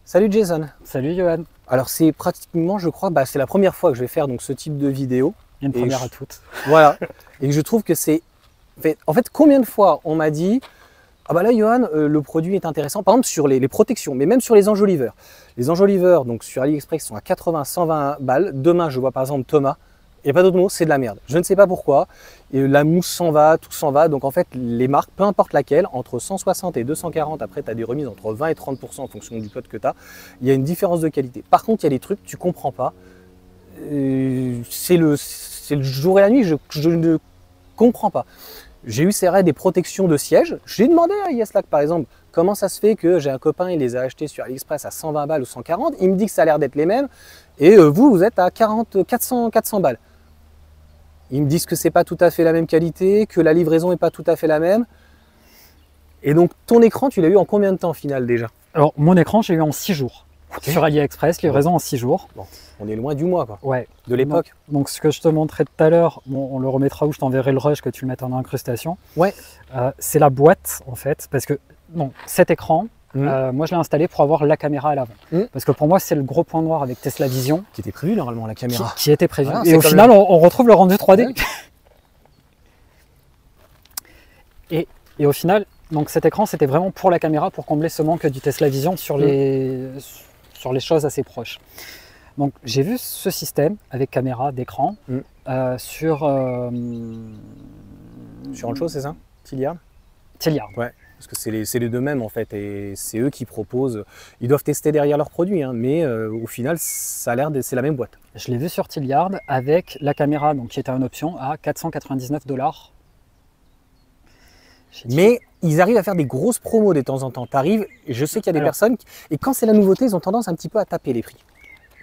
Salut Jason. Salut Johan. Alors c'est pratiquement, je crois, c'est la première fois que je vais faire donc ce type de vidéo. Une première à toutes. Voilà. Et je trouve que c'est... En fait, combien de fois on m'a dit « Ah bah là Johan, le produit est intéressant ». Par exemple sur les protections, mais même sur les enjoliveurs. Les enjoliveurs, donc sur AliExpress, sont à 80-120 balles. Demain, je vois par exemple Thomas. Il n'y a pas d'autre mot, c'est de la merde. Je ne sais pas pourquoi. Et la mousse s'en va, tout s'en va. Donc en fait, les marques, peu importe laquelle, entre 160 et 240, après tu as des remises entre 20 et 30% en fonction du code que tu as. Il y a une différence de qualité. Par contre, il y a des trucs que tu ne comprends pas. C'est le jour et la nuit, je ne comprends pas. J'ai eu c'est vrai des protections de siège. J'ai demandé à Yeslac par exemple, comment ça se fait que j'ai un copain, il les a achetés sur AliExpress à 120 balles ou 140. Il me dit que ça a l'air d'être les mêmes. Et vous êtes à 400 balles. Ils me disent que c'est pas tout à fait la même qualité, que la livraison n'est pas tout à fait la même. Et donc ton écran, tu l'as eu en combien de temps au final déjà? Alors mon écran, j'ai eu en 6 jours. Okay. Sur AliExpress, livraison en 6 jours. Bon, on est loin du mois quoi. Ouais. De l'époque. Donc ce que je te montrais tout à l'heure, bon, on le remettra où je t'enverrai le rush que tu le mettes en incrustation. Ouais. C'est la boîte en fait, parce que bon, cet écran, moi je l'ai installé pour avoir la caméra à l'avant. Parce que pour moi c'est le gros point noir avec Tesla Vision. Qui était prévu normalement la caméra. Qui était prévu. Ah, et au final on retrouve le rendu 3D. Ouais. et au final, donc cet écran c'était vraiment pour la caméra, pour combler ce manque du Tesla Vision sur les choses assez proches. Donc j'ai vu ce système avec caméra d'écran sur autre chose, c'est ça? Tilliard? Tilliard. Ouais. Parce que c'est les deux mêmes en fait, et c'est eux qui proposent. Ils doivent tester derrière leurs produits, hein, mais au final, ça a l'air c'est la même boîte. Je l'ai vu sur Tilliard avec la caméra, donc qui était en option à 499 $. Mais ils arrivent à faire des grosses promos de temps en temps. T'arrives, je sais qu'il y a des personnes, et quand c'est la nouveauté, ils ont tendance un petit peu à taper les prix.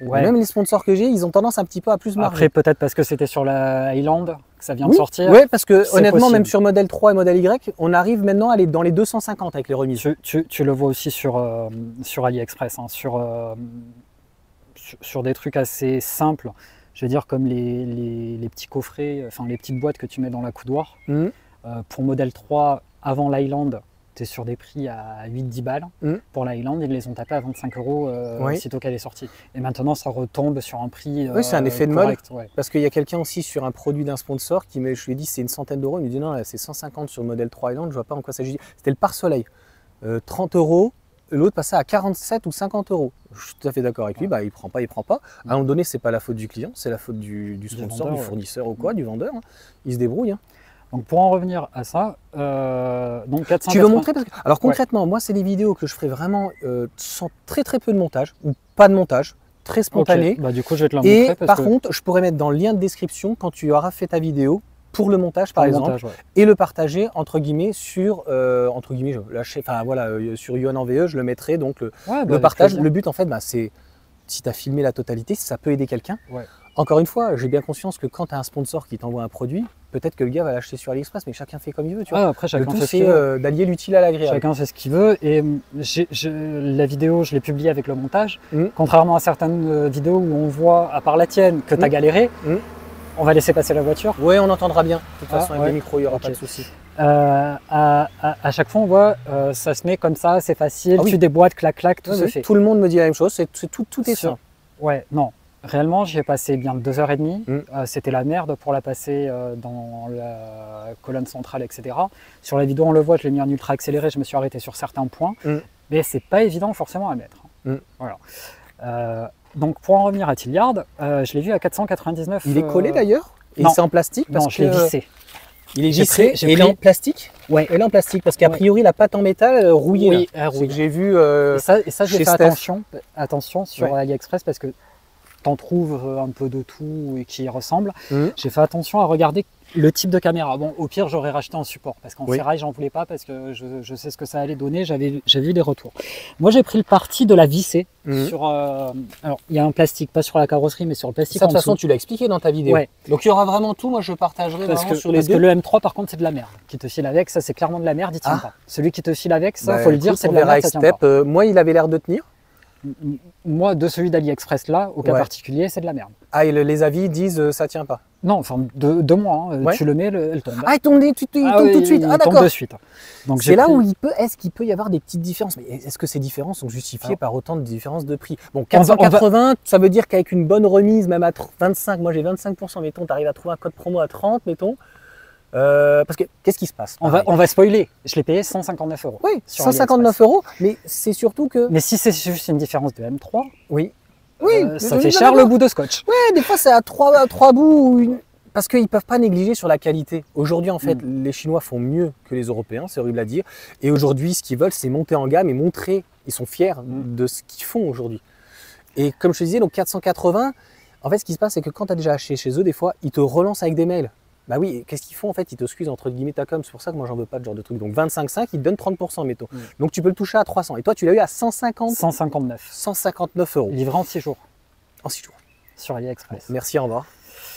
Ouais. Même les sponsors que j'ai, ils ont tendance un petit peu à plus marger. Après, peut-être parce que c'était sur la Highland que ça vient de sortir. Oui, parce que honnêtement, même sur modèle 3 et modèle Y, on arrive maintenant à aller dans les 250 avec les remises. Tu le vois aussi sur AliExpress, hein, sur des trucs assez simples. Je veux dire comme les petits coffrets, enfin les petites boîtes que tu mets dans la coudoir. Pour modèle 3, avant l'Highland, tu es sur des prix à 8-10 balles. Pour l'Highland, ils les ont tapés à 25 € sitôt qu'elle est sortie. Et maintenant, ça retombe sur un prix oui, c'est un effet correct, de mode. Parce qu'il y a quelqu'un aussi sur un produit d'un sponsor qui je lui ai dit c'est une centaine d'euros. Il me dit non, c'est 150 sur le modèle 3 Highland, je vois pas en quoi ça s'agit. C'était le pare-soleil. 30 €, l'autre passait à 47 ou 50 €. Je suis tout à fait d'accord avec lui, il prend pas, il prend pas. À un moment donné, c'est pas la faute du client, c'est la faute du sponsor, du fournisseur ou quoi, du vendeur. Hein. Il se débrouille. Hein. Donc pour en revenir à ça, donc 480... Tu veux montrer parce que... Alors concrètement, moi c'est des vidéos que je ferai vraiment sans très peu de montage, ou pas de montage, très spontané. Okay. Du coup je vais te la montrer. Et par contre, je pourrais mettre dans le lien de description quand tu auras fait ta vidéo pour le montage par exemple, et le partager entre guillemets sur, sur Yohan en VE, je le mettrai donc le partage. Le but en fait, c'est si tu as filmé la totalité, si ça peut aider quelqu'un. Encore une fois, j'ai bien conscience que quand tu as un sponsor qui t'envoie un produit, peut-être que le gars va l'acheter sur AliExpress, mais chacun fait comme il veut. Tu vois. Après, chacun fait c'est d'allier l'utile à l'agréable. Chacun fait ce qu'il veut. Et la vidéo, je l'ai publiée avec le montage. Contrairement à certaines vidéos où on voit, à part la tienne, que tu as galéré, on va laisser passer la voiture. Oui, on entendra bien. De toute façon, avec les micros, il n'y aura pas de souci. À chaque fois, on voit, ça se met comme ça, c'est facile, tu déboîtes, clac, clac, tout se fait. Tout le monde me dit la même chose, tout est simple. Ouais, non. Réellement, j'y ai passé bien 2h30. C'était la merde pour la passer dans la colonne centrale, etc. Sur la vidéo, on le voit, je l'ai mis en ultra accéléré, je me suis arrêté sur certains points. Mais c'est pas évident forcément à mettre. Voilà. Donc pour en revenir à Tilliard, je l'ai vu à 499. Il est collé d'ailleurs? Et c'est en plastique? Non, je l'ai vissé. Il est vissé et il est en plastique? Ouais. Elle est en plastique parce qu'a priori la pâte en métal rouillée. Oui, rouillée. J'ai vu. Et ça j'ai fait attention sur AliExpress parce que t'en trouves un peu de tout et qui y ressemble. J'ai fait attention à regarder le type de caméra. Bon, au pire, j'aurais racheté en support parce qu'en ferraille, j'en voulais pas parce que je sais ce que ça allait donner. J'ai vu des retours. Moi, j'ai pris le parti de la visser sur. Alors, il y a un plastique, pas sur la carrosserie, mais sur le plastique. Ça, de toute façon, tu l'as expliqué dans ta vidéo. Donc, il y aura vraiment tout. Moi, je partagerai sur les deux. Parce que le M3, par contre, c'est de la merde. Qui te file avec, ça, c'est clairement de la merde. Il tient pas. Celui qui te file avec, ça, faut le dire, c'est de la merde. Ça tient pas. Moi, il avait l'air de tenir. Moi, de celui d'AliExpress là, au cas particulier, c'est de la merde. Ah, et les avis disent ça tient pas. Non, enfin, de moi, hein. Tu le mets, elle tombe. Ah, il tombe, tout de suite. Ah, d'accord. Tombe de suite. Donc c'est là où est-ce qu'il peut y avoir des petites différences. Mais est-ce que ces différences sont justifiées par autant de différences de prix? Bon, 480, ça veut dire qu'avec une bonne remise, même à 25, moi j'ai 25%, mettons, tu arrives à trouver un code promo à 30, mettons. Parce que qu'est-ce qui se passe? On va spoiler. Je l'ai payé 159 €. Oui, 159 €, mais c'est surtout que. Mais si c'est juste une différence de M3, oui, ça fait cher le bout de scotch. Ouais, des fois c'est à trois bouts. Parce qu'ils ne peuvent pas négliger sur la qualité. Aujourd'hui, en fait, les Chinois font mieux que les Européens, c'est horrible à dire. Et aujourd'hui, ce qu'ils veulent, c'est monter en gamme et montrer. Ils sont fiers de ce qu'ils font aujourd'hui. Et comme je te disais, donc 480, en fait, ce qui se passe, c'est que quand tu as déjà acheté chez eux, des fois, ils te relancent avec des mails. Bah oui, qu'est-ce qu'ils font en fait? Ils te squeezent entre guillemets ta com, c'est pour ça que moi j'en veux pas de genre de truc. Donc 25,5, ils te donnent 30%, mettons. Donc tu peux le toucher à 300. Et toi, tu l'as eu à 159 €. Livré en 6 jours. En 6 jours. Sur AliExpress. Merci, au revoir.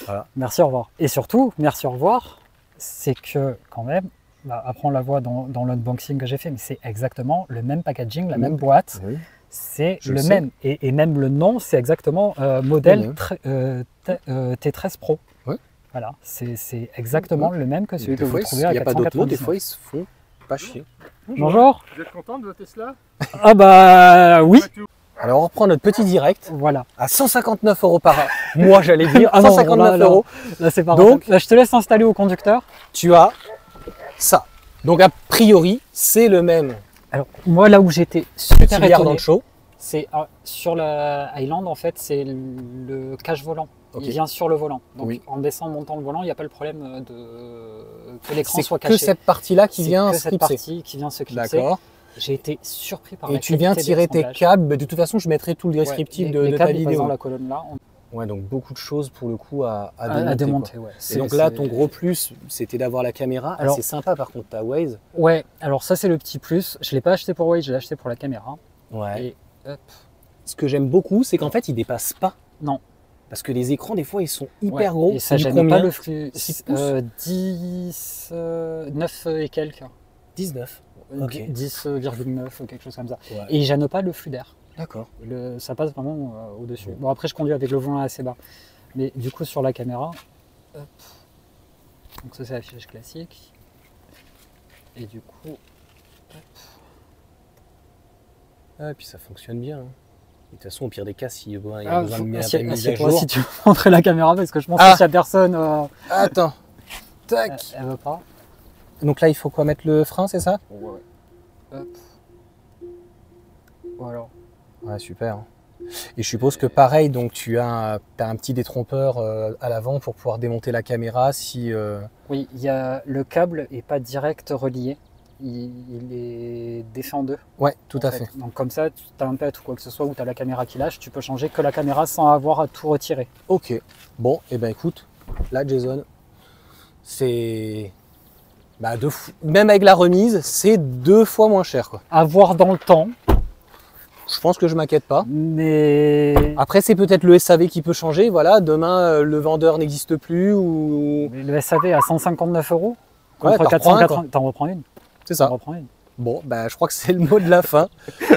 Voilà. Merci, au revoir. Et surtout, merci, au revoir, c'est que quand même, après on la voit dans l'unboxing que j'ai fait, mais c'est exactement le même packaging, la même boîte. Oui. C'est le même. Et même le nom, c'est exactement modèle T13 Pro. Oui. Voilà, c'est exactement le même que celui que vous trouvez à 499. Il n'y a pas d'autres mots, des fois ils se font pas chier. Bonjour. Vous êtes content de votre Tesla? Ah bah oui. Alors on reprend notre petit direct. Voilà. À 159 € par mois, j'allais dire. 159 €. Là c'est pas donc là, je te laisse installer au conducteur. Tu as ça. Donc a priori, c'est le même. Alors moi là où j'étais super étonné dans le show, c'est sur la Highland en fait, c'est le cache volant. Il vient sur le volant. Donc en baissant, montant le volant, il n'y a pas le problème que l'écran soit caché. C'est que cette partie-là qui vient se clipser. D'accord. J'ai été surpris par la qualité. Et tu viens tirer tes câbles. De toute façon, je mettrai tout le descriptif de ta vidéo. Dans la colonne là. Ouais, donc beaucoup de choses pour le coup à démonter. Ouais. Et donc là, ton gros plus, c'était d'avoir la caméra. Alors, c'est sympa par contre, ta Waze. Ouais, alors ça c'est le petit plus. Je ne l'ai pas acheté pour Waze, je l'ai acheté pour la caméra. Ouais. Et hop. Ce que j'aime beaucoup, c'est qu'en fait, il ne dépasse pas. Non. Parce que les écrans, des fois, ils sont hyper gros. Et ça gêne pas le flux. 10, 9 et quelques. 19. Okay. 10,9 ou quelque chose comme ça. Ouais. Et il gêne pas le flux d'air. D'accord. Ça passe vraiment au-dessus. Bon, après, je conduis avec le volant assez bas. Mais du coup, sur la caméra, hop. Donc ça, c'est l'affichage classique. Et du coup, hop. Ah, et puis ça fonctionne bien. De toute façon, au pire des cas, s'il y a besoin de mettre une mise à jour. Si tu veux montrer la caméra, parce que je pense que s'il n'y a personne. Attends. Tac. Elle veut pas. Donc là, il faut quoi? Mettre le frein, c'est ça? Ouais. Hop. Voilà. Ouais, super. Et je suppose que pareil, donc tu as un petit détrompeur à l'avant pour pouvoir démonter la caméra si... Oui, le câble n'est pas direct relié. Il est défait en deux. Ouais, tout à fait. Donc comme ça, tu as un pet ou quoi que ce soit où tu as la caméra qui lâche, tu peux changer que la caméra sans avoir à tout retirer. Ok. Bon, et ben écoute, là Jason, c'est... même avec la remise, c'est 2 fois moins cher, quoi. À voir dans le temps. Je pense que je m'inquiète pas. Mais après, c'est peut-être le SAV qui peut changer. Voilà, demain, le vendeur n'existe plus ou... Mais le SAV à 159 € contre 480. T'en reprends une. C'est ça. T'en reprends une. Bon, je crois que c'est le mot de la fin.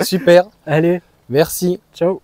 Super. Allez. Merci. Ciao.